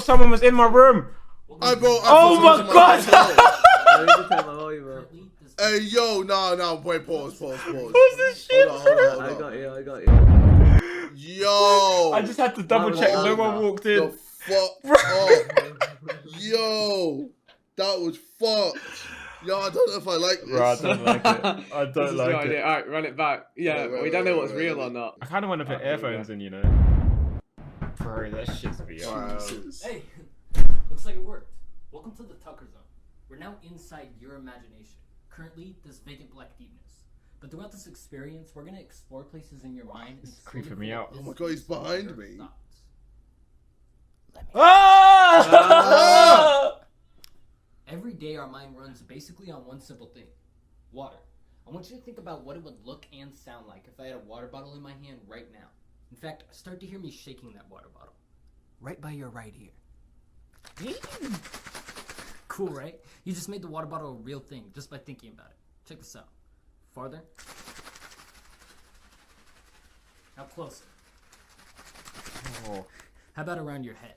someone was in my room. Oh my god! Hey, yo, no, wait, pause. What's this shit? Hold I on. got you. Yo. I just had to double check. No one walked in. The fuck up. Yo. That was fucked. Yo, I don't know if I like this. Bro, I don't like it. I This don't is like no it. idea. Alright, run it back. Yeah, Wait, we don't know what's wait, real wait. or not. I kind of want to put Alright, here we earphones go. in, you know. Bro, that shit's beyond. Jesus. Hey, looks like it worked. Welcome to the Tucker Zone. We're now inside your imagination. Currently, this vacant black deepness. But throughout this experience, we're gonna explore places in your mind. It's creeping me out. Oh my God, he's behind me. Ah! Every day, our mind runs basically on one simple thing: water. I want you to think about what it would look and sound like if I had a water bottle in my hand right now. In fact, start to hear me shaking that water bottle. Right by your right ear. Cool, right? You just made the water bottle a real thing just by thinking about it. Check this out. Farther. Now closer. Oh. How about around your head?